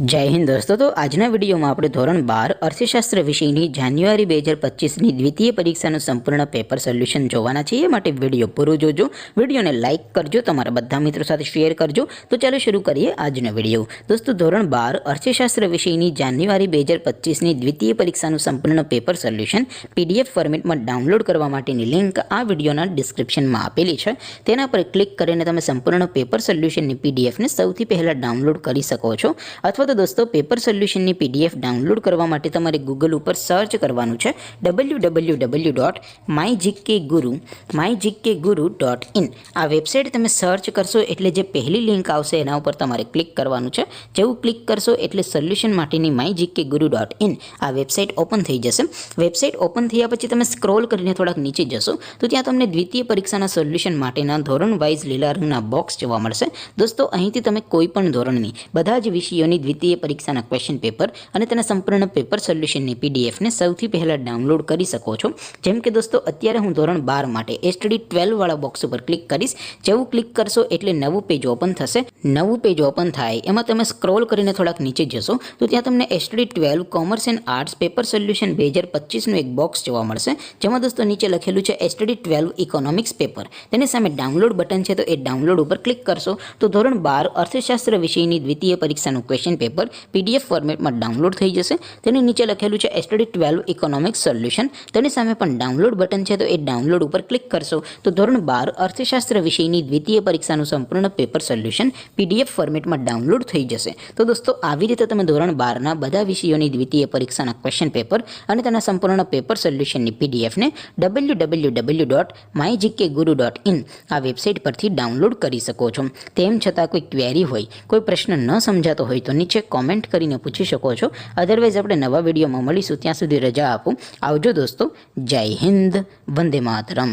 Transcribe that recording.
જય હિન્દ દોસ્તો। તો આજના વિડીયોમાં આપણે ધોરણ 12 અર્થશાસ્ત્ર વિષયની જાન્યુઆરી 2025ની દ્વિતીય પરીક્ષાનું સંપૂર્ણ પેપર સોલ્યુશન જોવાના છે। એ માટે વિડીયો પૂરો જોજો, વિડીયોને લાઇક કરજો, તમારા બધા મિત્રો સાથે શેર કરજો। તો ચાલો શરૂ કરીએ આજનો વિડીયો। દોસ્તો ધોરણ 12 અર્થશાસ્ત્ર વિષયની જાન્યુઆરી 2025ની દ્વિતીય પરીક્ષાનું સંપૂર્ણ પેપર સોલ્યુશન પીડીએફ ફોર્મેટમાં ડાઉનલોડ કરવા માટેની લિંક આ વિડીયોના ડિસ્ક્રિપ્શનમાં આપેલી છે। તેના પર ક્લિક કરીને તમે સંપૂર્ણ પેપર સોલ્યુશનની પીડીએફને સૌથી પહેલાં ડાઉનલોડ કરી શકો છો। અથવા તો દોસ્તો પેપર સોલ્યુશનની પીડીએફ ડાઉનલોડ કરવા માટે તમારે ગૂગલ ઉપર સર્ચ કરવાનું છે www.mygkguru.in। આ વેબસાઇટ તમે સર્ચ કરશો એટલે જે પહેલી લિંક આવશે એના ઉપર તમારે ક્લિક કરવાનું છે। જેવું ક્લિક કરશો એટલે સોલ્યુશન માટેની mygkguru.in આ વેબસાઇટ ઓપન થઈ જશે। વેબસાઇટ ઓપન થયા પછી તમે સ્ક્રોલ કરીને થોડાક નીચે જશો તો ત્યાં તમને દ્વિતીય પરીક્ષાના સોલ્યુશન માટેના ધોરણ વાઇઝ લીલા રંગના બોક્સ જોવા મળશે। દોસ્તો અહીંથી તમે કોઈ પણ ધોરણની બધા જ વિષયોની દ્વિતીય પરીક્ષાના ક્વેશ્ચન પેપર અને તેના સંપૂર્ણ પેપર સોલ્યુશનની પીડીએફને સૌથી પહેલાં ડાઉનલોડ કરી શકો છો। જેમ કે દોસ્તો અત્યારે હું ધોરણ 12 માટે એસટીડી 12 વાળા બોક્સ ઉપર ક્લિક કરીશ। જેવું ક્લિક કરશો એટલે નવું પેજ ઓપન થશે। નવું પેજ ઓપન થાય એમાં તમે સ્ક્રોલ કરીને થોડાક નીચે જશો તો ત્યાં તમને STD 12 commerce and arts paper solution 2025નું એક બોક્સ જોવા મળશે। જેમાં દોસ્તો નીચે લખેલું છે એસટીડી 12 ઇકોનોમિક્સ પેપર। તેની સામે ડાઉનલોડ બટન છે તો એ ડાઉનલોડ ઉપર ક્લિક કરશો તો ધોરણ 12 અર્થશાસ્ત્ર વિષયની દ્વિતીય પરીક્ષાનું ક્વેશ્ચન પેપર પીડીએફ ફોર્મેટમાં ડાઉનલોડ થઈ જશે। તેની નીચે લખેલું છે એસટીડી 12 ઇકોનોમિક્સ સોલ્યુશન। તેની સામે પણ ડાઉનલોડ બટન છે તો એ ડાઉનલોડ ઉપર ક્લિક કરશો તો ધોરણ 12 અર્થશાસ્ત્ર વિષયની દ્વિતીય પરીક્ષાનું સંપૂર્ણ પેપર સોલ્યુશન પીડીએફ ફોર્મેટમાં ડાઉનલોડ થઈ જશે। તો દોસ્તો આવી રીતે તમે ધોરણ 12ના બધા વિષયોની દ્વિતીય પરીક્ષાના ક્વેશ્ચન પેપર અને તેના સંપૂર્ણ પેપર સોલ્યુશનની પીડીએફને www.mygkguru.in આ વેબસાઇટ પરથી ડાઉનલોડ કરી શકો છો। તેમ છતાં કોઈ ક્વેરી હોય, કોઈ પ્રશ્ન ન સમજાતો હોય તો નીચે કોમેન્ટ કરીને પૂછી શકો છો। અધરવાઇઝ આપણે નવા વિડીયોમાં મળીશું, ત્યાં સુધી રજા આપો। આવજો દોસ્તો। જય હિન્દ, વંદે માતરમ।